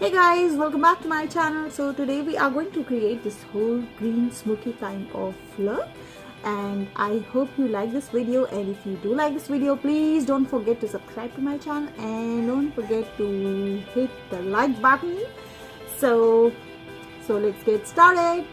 Hey guys, welcome back to my channel. So today we are going to create this whole green smoky kind of look, and I hope you like this video. And if you do like this video, please don't forget to subscribe to my channel and don't forget to hit the like button. So let's get started.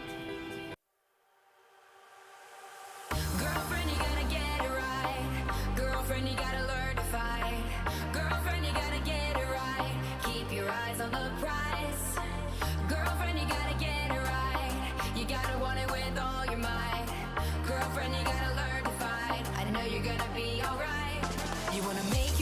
You wanna make